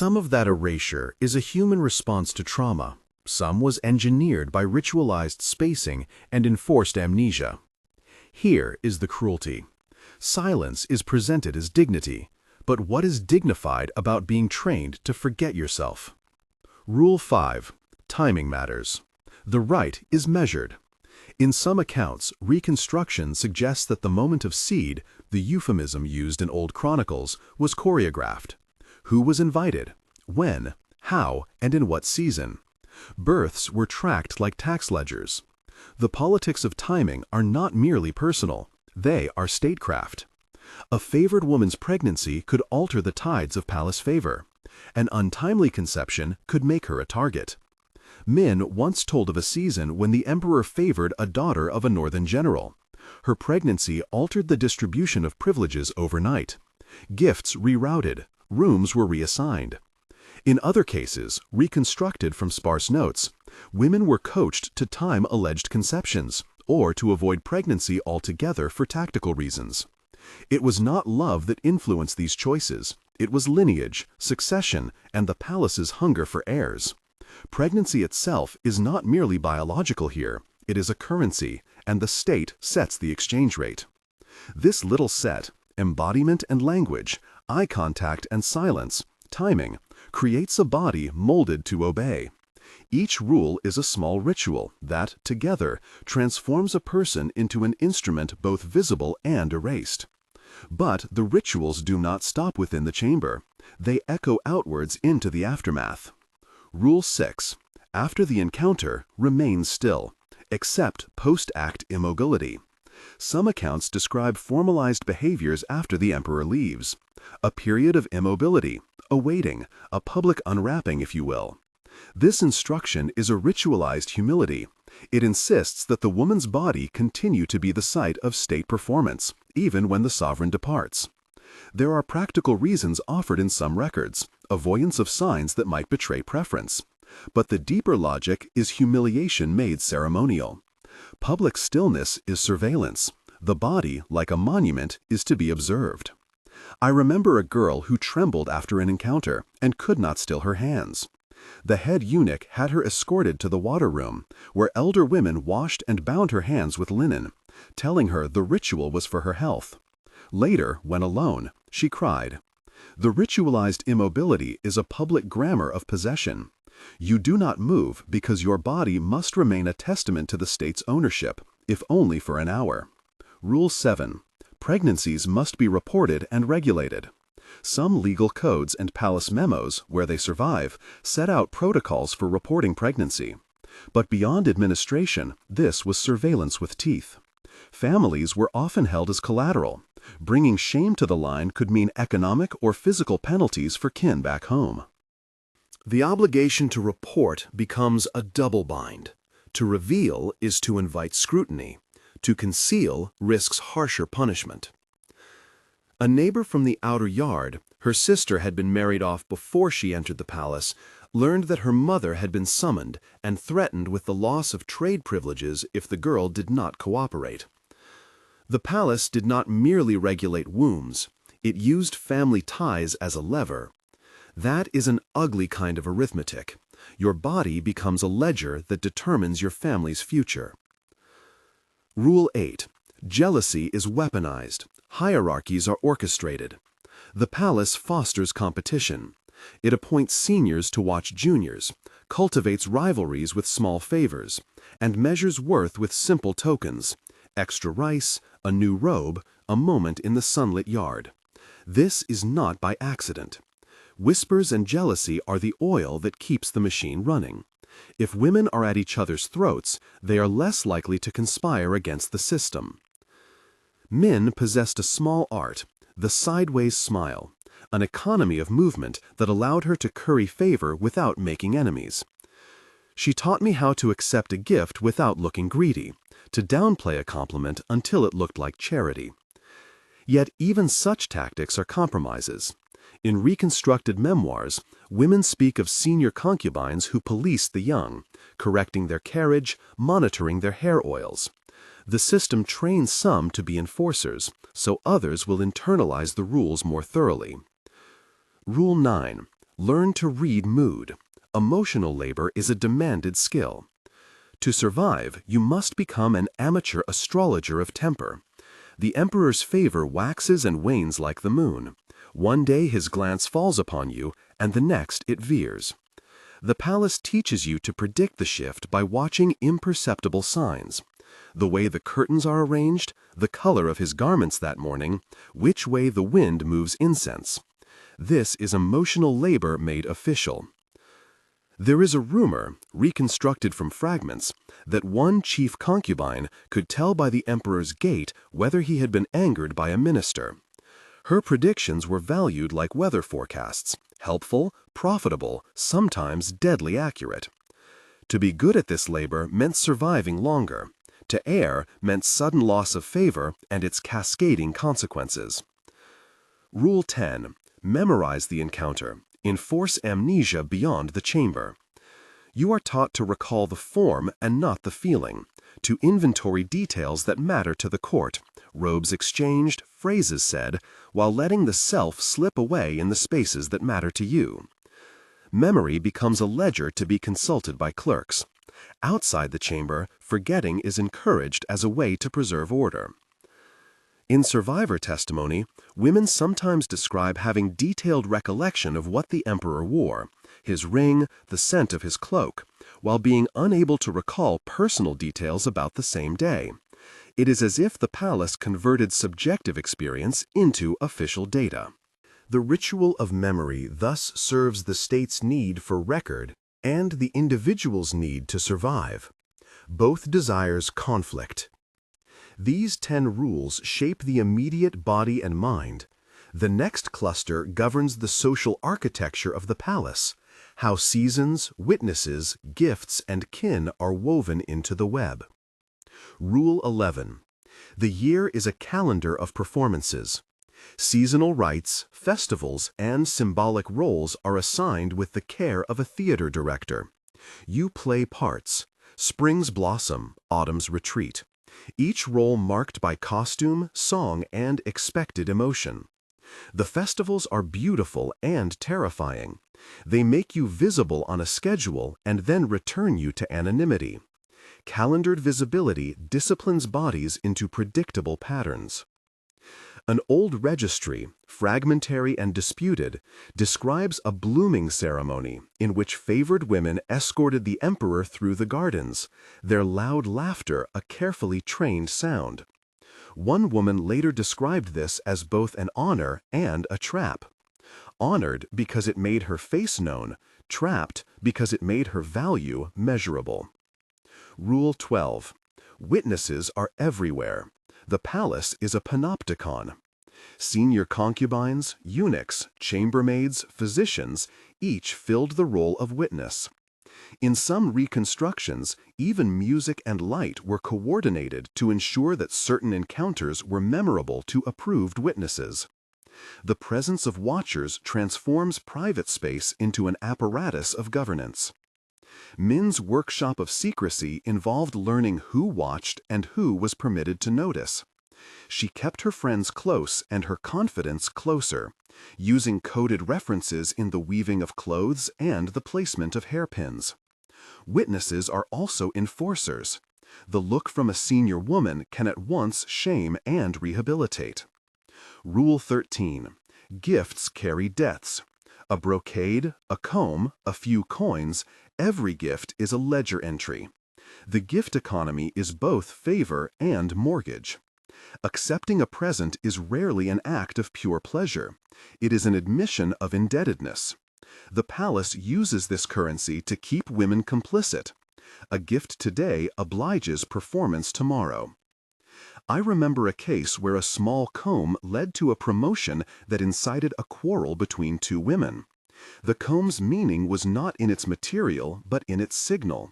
Some of that erasure is a human response to trauma. Some was engineered by ritualized spacing and enforced amnesia. Here is the cruelty. Silence is presented as dignity, but what is dignified about being trained to forget yourself? Rule 5. Timing matters. The rite is measured. In some accounts, reconstruction suggests that the moment of seed, the euphemism used in old chronicles, was choreographed. Who was invited? When? How? And in what season? Births were tracked like tax ledgers. The politics of timing are not merely personal, they are statecraft. A favored woman's pregnancy could alter the tides of palace favor. An untimely conception could make her a target. Min once told of a season when the emperor favored a daughter of a northern general. Her pregnancy altered the distribution of privileges overnight. Gifts rerouted, rooms were reassigned. In other cases, reconstructed from sparse notes, women were coached to time alleged conceptions, or to avoid pregnancy altogether for tactical reasons. It was not love that influenced these choices, it was lineage, succession, and the palace's hunger for heirs. Pregnancy itself is not merely biological here, it is a currency, and the state sets the exchange rate. This little set, embodiment and language, eye contact and silence, timing, creates a body molded to obey. Each rule is a small ritual that, together, transforms a person into an instrument both visible and erased. But the rituals do not stop within the chamber. They echo outwards into the aftermath. Rule 6. After the encounter, remain still, except post-act immobility. Some accounts describe formalized behaviors after the emperor leaves. A period of immobility, a waiting, a public unwrapping, if you will. This instruction is a ritualized humility. It insists that the woman's body continue to be the site of state performance, even when the sovereign departs. There are practical reasons offered in some records, avoidance of signs that might betray preference. But the deeper logic is humiliation made ceremonial. Public stillness is surveillance. The body, like a monument, is to be observed. I remember a girl who trembled after an encounter and could not still her hands. The head eunuch had her escorted to the water room, where elder women washed and bound her hands with linen, telling her the ritual was for her health. Later, when alone, she cried. The ritualized immobility is a public grammar of possession. You do not move because your body must remain a testament to the state's ownership, if only for an hour. Rule 7. Pregnancies must be reported and regulated. Some legal codes and palace memos, where they survive, set out protocols for reporting pregnancy. But beyond administration, this was surveillance with teeth. Families were often held as collateral. Bringing shame to the line could mean economic or physical penalties for kin back home. The obligation to report becomes a double bind. To reveal is to invite scrutiny. To conceal risks harsher punishment. A neighbor from the outer yard, her sister had been married off before she entered the palace, learned that her mother had been summoned and threatened with the loss of trade privileges if the girl did not cooperate. The palace did not merely regulate wombs, it used family ties as a lever. That is an ugly kind of arithmetic. Your body becomes a ledger that determines your family's future. Rule 8. Jealousy is weaponized. Hierarchies are orchestrated. The palace fosters competition. It appoints seniors to watch juniors, cultivates rivalries with small favors, and measures worth with simple tokens: extra rice, a new robe, a moment in the sunlit yard. This is not by accident. Whispers and jealousy are the oil that keeps the machine running. If women are at each other's throats, they are less likely to conspire against the system. Min possessed a small art, the sideways smile, an economy of movement that allowed her to curry favor without making enemies. She taught me how to accept a gift without looking greedy, to downplay a compliment until it looked like charity. Yet even such tactics are compromises. In reconstructed memoirs, women speak of senior concubines who policed the young, correcting their carriage, monitoring their hair oils. The system trains some to be enforcers, so others will internalize the rules more thoroughly. Rule 9. Learn to read mood. Emotional labor is a demanded skill. To survive, you must become an amateur astrologer of temper. The emperor's favor waxes and wanes like the moon. One day his glance falls upon you, and the next it veers. The palace teaches you to predict the shift by watching imperceptible signs. The way the curtains are arranged, the color of his garments that morning, which way the wind moves incense. This is emotional labor made official. There is a rumor, reconstructed from fragments, that one chief concubine could tell by the emperor's gait whether he had been angered by a minister. Her predictions were valued like weather forecasts, helpful, profitable, sometimes deadly accurate. To be good at this labor meant surviving longer. To err meant sudden loss of favor and its cascading consequences. Rule 10. Memorize the encounter. Enforce amnesia beyond the chamber. You are taught to recall the form and not the feeling, to inventory details that matter to the court, robes exchanged, phrases said, while letting the self slip away in the spaces that matter to you. Memory becomes a ledger to be consulted by clerks. Outside the chamber, forgetting is encouraged as a way to preserve order. In survivor testimony, women sometimes describe having detailed recollection of what the emperor wore, his ring, the scent of his cloak, while being unable to recall personal details about the same day. It is as if the palace converted subjective experience into official data. The ritual of memory thus serves the state's need for record and the individual's need to survive. Both desires conflict. These 10 rules shape the immediate body and mind. The next cluster governs the social architecture of the palace, how seasons, witnesses, gifts, and kin are woven into the web. Rule 11. The year is a calendar of performances. Seasonal rites, festivals, and symbolic roles are assigned with the care of a theater director. You play parts. Spring's blossom, autumn's retreat. Each role marked by costume, song, and expected emotion. The festivals are beautiful and terrifying. They make you visible on a schedule and then return you to anonymity. Calendared visibility disciplines bodies into predictable patterns. An old registry, fragmentary and disputed, describes a blooming ceremony in which favored women escorted the emperor through the gardens, their loud laughter a carefully trained sound. One woman later described this as both an honor and a trap. Honored because it made her face known, trapped because it made her value measurable. Rule 12. Witnesses are everywhere. The palace is a panopticon. Senior concubines, eunuchs, chambermaids, physicians, each filled the role of witness. In some reconstructions, even music and light were coordinated to ensure that certain encounters were memorable to approved witnesses. The presence of watchers transforms private space into an apparatus of governance. Min's workshop of secrecy involved learning who watched and who was permitted to notice. She kept her friends close and her confidence closer, using coded references in the weaving of clothes and the placement of hairpins. Witnesses are also enforcers. The look from a senior woman can at once shame and rehabilitate. Rule 13. Gifts carry debts. A brocade, a comb, a few coins, every gift is a ledger entry. The gift economy is both favor and mortgage. Accepting a present is rarely an act of pure pleasure. It is an admission of indebtedness. The palace uses this currency to keep women complicit. A gift today obliges performance tomorrow. I remember a case where a small comb led to a promotion that incited a quarrel between two women. The comb's meaning was not in its material, but in its signal.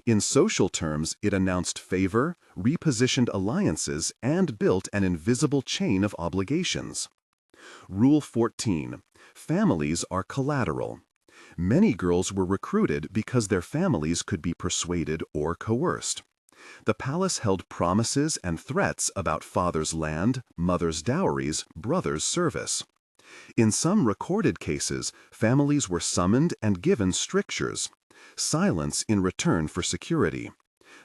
In social terms, it announced favor, repositioned alliances, and built an invisible chain of obligations. Rule 14. Families are collateral. Many girls were recruited because their families could be persuaded or coerced. The palace held promises and threats about father's land, mother's dowries, brother's service. In some recorded cases, families were summoned and given strictures. Silence in return for security.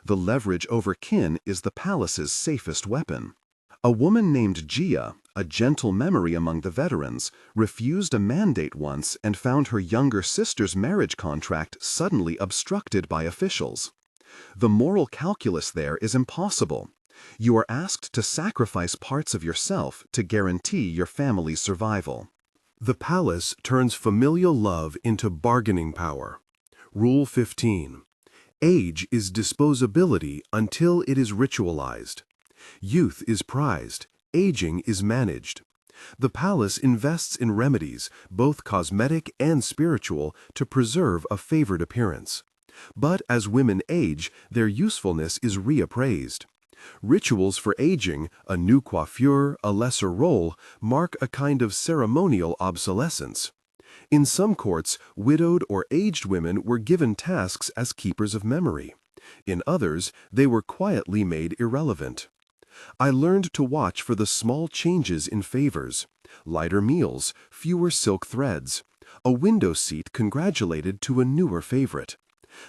The leverage over kin is the palace's safest weapon. A woman named Gia, a gentle memory among the veterans, refused a mandate once and found her younger sister's marriage contract suddenly obstructed by officials. The moral calculus there is impossible. You are asked to sacrifice parts of yourself to guarantee your family's survival. The palace turns familial love into bargaining power. Rule 15. Age is disposability until it is ritualized. Youth is prized, aging is managed. The palace invests in remedies, both cosmetic and spiritual, to preserve a favored appearance. But as women age, their usefulness is reappraised. Rituals for aging, a new coiffure, a lesser role, mark a kind of ceremonial obsolescence. In some courts, widowed or aged women were given tasks as keepers of memory. In others, they were quietly made irrelevant. I learned to watch for the small changes in favors: lighter meals, fewer silk threads, a window seat congratulated to a newer favorite.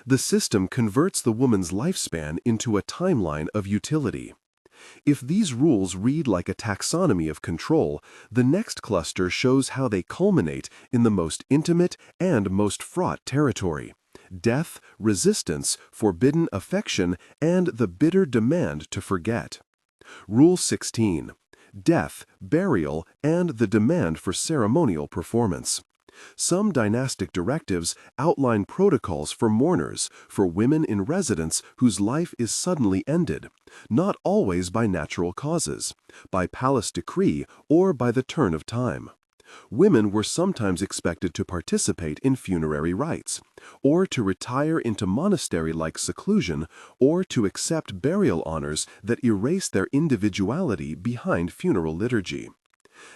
The system converts the woman's lifespan into a timeline of utility. If these rules read like a taxonomy of control, the next cluster shows how they culminate in the most intimate and most fraught territory: death, resistance, forbidden affection, and the bitter demand to forget. Rule 16. Death, burial, and the demand for ceremonial performance. Some dynastic directives outline protocols for mourners, for women in residence whose life is suddenly ended, not always by natural causes, by palace decree, or by the turn of time. Women were sometimes expected to participate in funerary rites, or to retire into monastery-like seclusion, or to accept burial honors that erase their individuality behind funeral liturgy.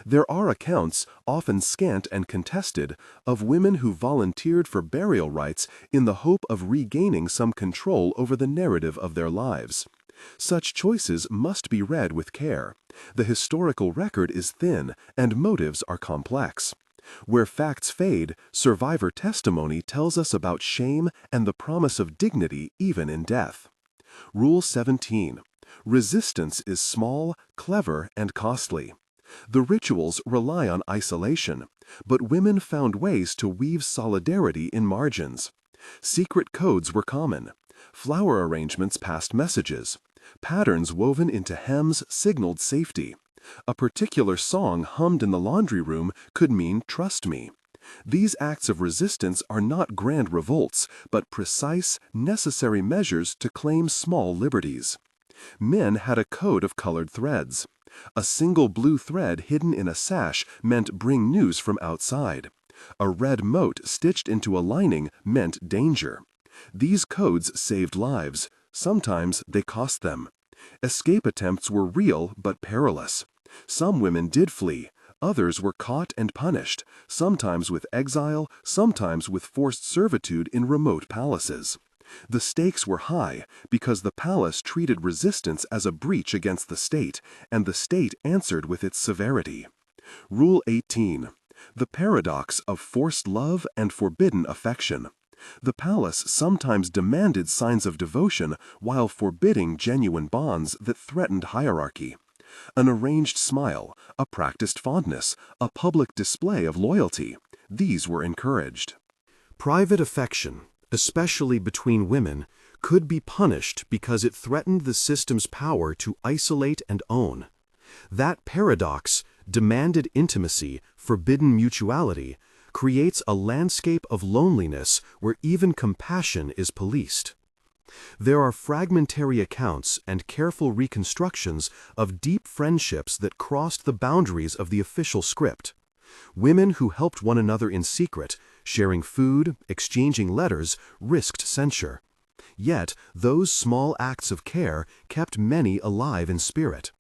There are accounts, often scant and contested, of women who volunteered for burial rites in the hope of regaining some control over the narrative of their lives. Such choices must be read with care. The historical record is thin, and motives are complex. Where facts fade, survivor testimony tells us about shame and the promise of dignity even in death. Rule 17. Resistance is small, clever, and costly. The rituals rely on isolation, but women found ways to weave solidarity in margins. Secret codes were common. Flower arrangements passed messages. Patterns woven into hems signaled safety. A particular song hummed in the laundry room could mean "trust me." These acts of resistance are not grand revolts, but precise, necessary measures to claim small liberties. Men had a code of colored threads. A single blue thread hidden in a sash meant bring news from outside. A red mote stitched into a lining meant danger. These codes saved lives. Sometimes they cost them. Escape attempts were real but perilous. Some women did flee. Others were caught and punished, sometimes with exile, sometimes with forced servitude in remote palaces. The stakes were high because the palace treated resistance as a breach against the state, and the state answered with its severity. Rule 18. The paradox of forced love and forbidden affection. The palace sometimes demanded signs of devotion while forbidding genuine bonds that threatened hierarchy. An arranged smile, a practiced fondness, a public display of loyalty, these were encouraged. Private affection, especially between women, could be punished because it threatened the system's power to isolate and own. That paradox, demanded intimacy, forbidden mutuality, creates a landscape of loneliness where even compassion is policed. There are fragmentary accounts and careful reconstructions of deep friendships that crossed the boundaries of the official script. Women who helped one another in secret, sharing food, exchanging letters, risked censure. Yet, those small acts of care kept many alive in spirit.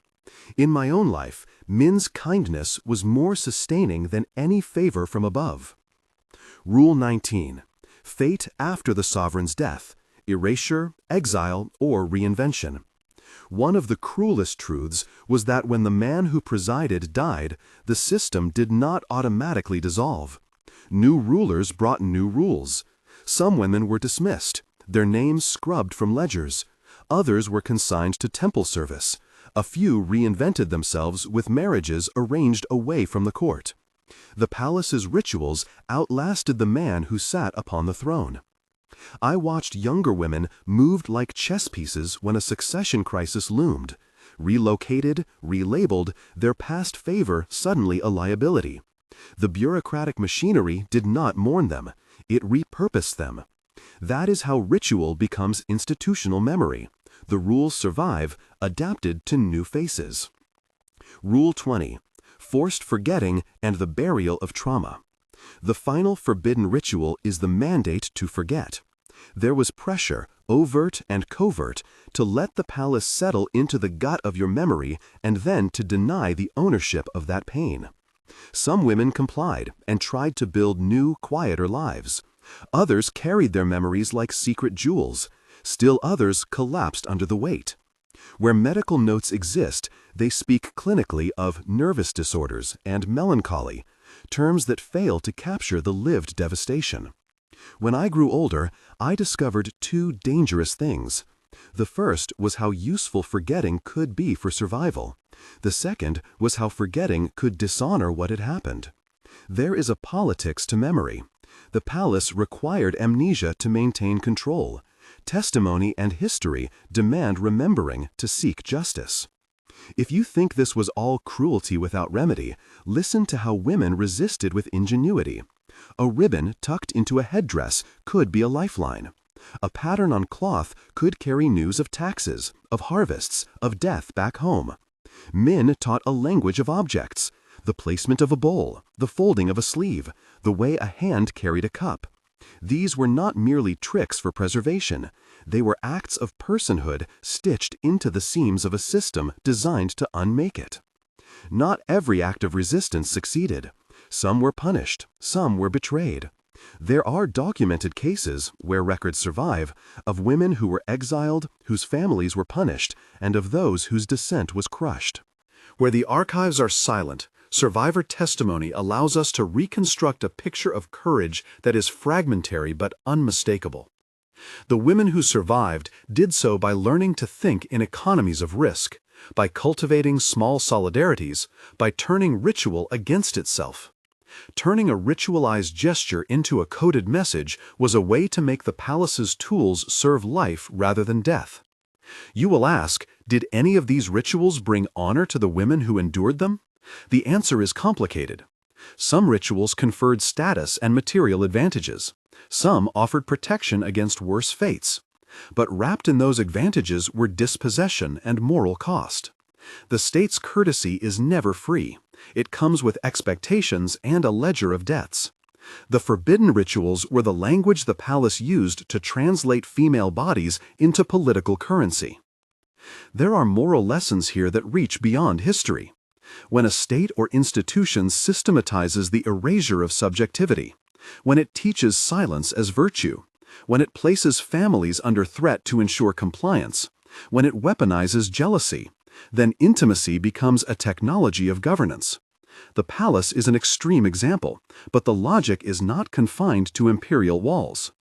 In my own life, Min's kindness was more sustaining than any favor from above. Rule 19. Fate after the sovereign's death: erasure, exile, or reinvention. One of the cruelest truths was that when the man who presided died, the system did not automatically dissolve. New rulers brought new rules. Some women were dismissed, their names scrubbed from ledgers. Others were consigned to temple service. A few reinvented themselves with marriages arranged away from the court. The palace's rituals outlasted the man who sat upon the throne. I watched younger women moved like chess pieces when a succession crisis loomed. Relocated, relabeled, their past favor suddenly a liability. The bureaucratic machinery did not mourn them. It repurposed them. That is how ritual becomes institutional memory. The rules survive, adapted to new faces. Rule 20. Forced forgetting and the burial of trauma. The final forbidden ritual is the mandate to forget. There was pressure, overt and covert, to let the palace settle into the gut of your memory and then to deny the ownership of that pain. Some women complied and tried to build new, quieter lives. Others carried their memories like secret jewels. Still others collapsed under the weight. Where medical notes exist, they speak clinically of nervous disorders and melancholy, terms that fail to capture the lived devastation. When I grew older, I discovered two dangerous things. The first was how useful forgetting could be for survival. The second was how forgetting could dishonor what had happened. There is a politics to memory. The palace required amnesia to maintain control. Testimony and history demand remembering to seek justice. If you think this was all cruelty without remedy, listen to how women resisted with ingenuity. A ribbon tucked into a headdress could be a lifeline. A pattern on cloth could carry news of taxes, of harvests, of death back home. Min taught a language of objects, the placement of a bowl, the folding of a sleeve, the way a hand carried a cup. These were not merely tricks for preservation. They were acts of personhood stitched into the seams of a system designed to unmake it. Not every act of resistance succeeded. Some were punished, some were betrayed. There are documented cases, where records survive, of women who were exiled, whose families were punished, and of those whose descent was crushed. Where the archives are silent, survivor testimony allows us to reconstruct a picture of courage that is fragmentary but unmistakable. The women who survived did so by learning to think in economies of risk, by cultivating small solidarities, by turning ritual against itself. Turning a ritualized gesture into a coded message was a way to make the palace's tools serve life rather than death. You will ask, did any of these rituals bring honor to the women who endured them? The answer is complicated. Some rituals conferred status and material advantages. Some offered protection against worse fates. But wrapped in those advantages were dispossession and moral cost. The state's courtesy is never free. It comes with expectations and a ledger of debts. The forbidden rituals were the language the palace used to translate female bodies into political currency. There are moral lessons here that reach beyond history. When a state or institution systematizes the erasure of subjectivity, when it teaches silence as virtue, when it places families under threat to ensure compliance, when it weaponizes jealousy, then intimacy becomes a technology of governance. The palace is an extreme example, but the logic is not confined to imperial walls.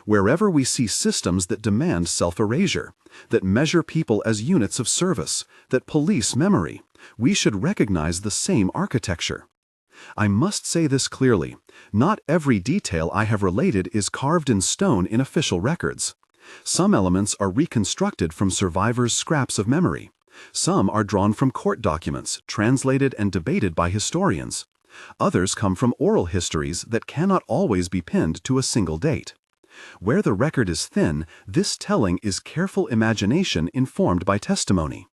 Wherever we see systems that demand self-erasure, that measure people as units of service, that police memory, we should recognize the same architecture. I must say this clearly. Not every detail I have related is carved in stone in official records. Some elements are reconstructed from survivors' scraps of memory. Some are drawn from court documents, translated and debated by historians. Others come from oral histories that cannot always be pinned to a single date. Where the record is thin, this telling is careful imagination informed by testimony.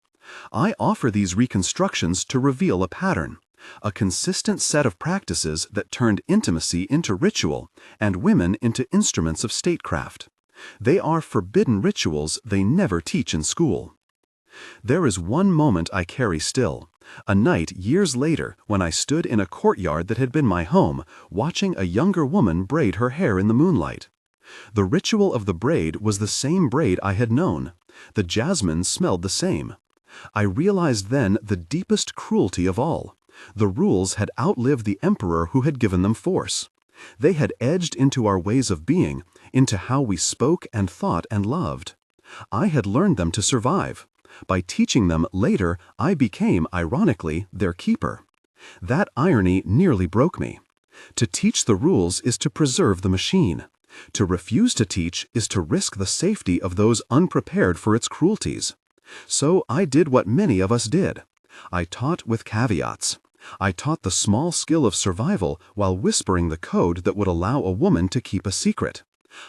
I offer these reconstructions to reveal a pattern, a consistent set of practices that turned intimacy into ritual and women into instruments of statecraft. They are forbidden rituals they never teach in school. There is one moment I carry still, a night years later when I stood in a courtyard that had been my home, watching a younger woman braid her hair in the moonlight. The ritual of the braid was the same braid I had known. The jasmine smelled the same. I realized then the deepest cruelty of all. The rules had outlived the emperor who had given them force. They had edged into our ways of being, into how we spoke and thought and loved. I had learned them to survive. By teaching them later, I became, ironically, their keeper. That irony nearly broke me. To teach the rules is to preserve the machine. To refuse to teach is to risk the safety of those unprepared for its cruelties. So I did what many of us did. I taught with caveats. I taught the small skill of survival while whispering the code that would allow a woman to keep a secret.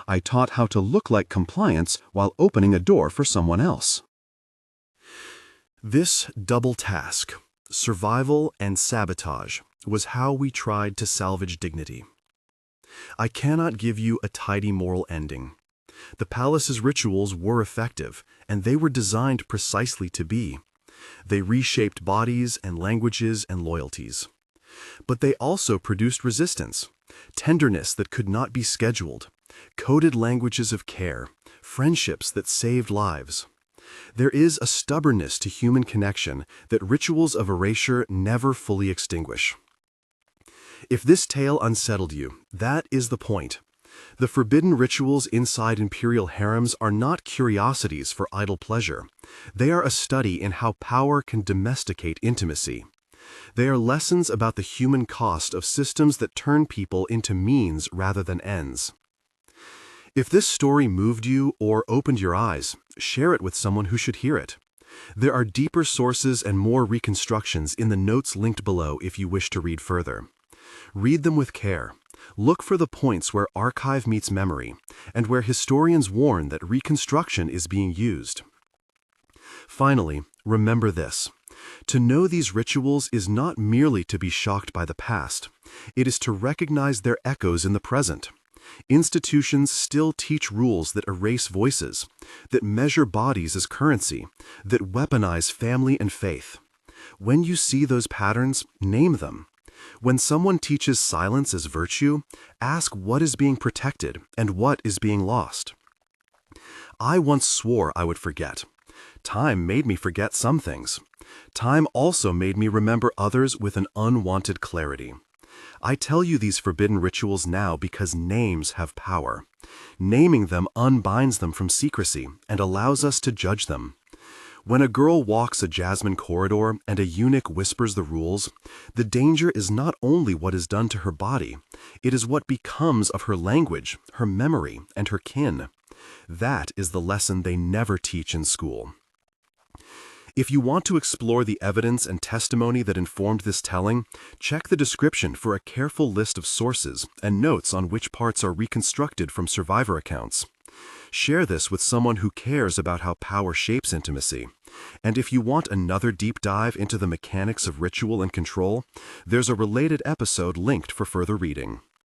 I taught how to look like compliance while opening a door for someone else. This double task, survival and sabotage, was how we tried to salvage dignity. I cannot give you a tidy moral ending. The palace's rituals were effective, and they were designed precisely to be. They reshaped bodies and languages and loyalties. But they also produced resistance, tenderness that could not be scheduled, coded languages of care, friendships that saved lives. There is a stubbornness to human connection that rituals of erasure never fully extinguish. If this tale unsettled you, that is the point. The forbidden rituals inside imperial harems are not curiosities for idle pleasure. They are a study in how power can domesticate intimacy. They are lessons about the human cost of systems that turn people into means rather than ends. If this story moved you or opened your eyes, share it with someone who should hear it. There are deeper sources and more reconstructions in the notes linked below if you wish to read further. Read them with care. Look for the points where archive meets memory, and where historians warn that reconstruction is being used. Finally, remember this. To know these rituals is not merely to be shocked by the past. It is to recognize their echoes in the present. Institutions still teach rules that erase voices, that measure bodies as currency, that weaponize family and faith. When you see those patterns, name them. When someone teaches silence as virtue, ask what is being protected and what is being lost. I once swore I would forget. Time made me forget some things. Time also made me remember others with an unwanted clarity. I tell you these forbidden rituals now because names have power. Naming them unbinds them from secrecy and allows us to judge them. When a girl walks a Jasmine corridor and a eunuch whispers the rules, the danger is not only what is done to her body, it is what becomes of her language, her memory, and her kin. That is the lesson they never teach in school. If you want to explore the evidence and testimony that informed this telling, check the description for a careful list of sources and notes on which parts are reconstructed from survivor accounts. Share this with someone who cares about how power shapes intimacy. And if you want another deep dive into the mechanics of ritual and control, there's a related episode linked for further reading.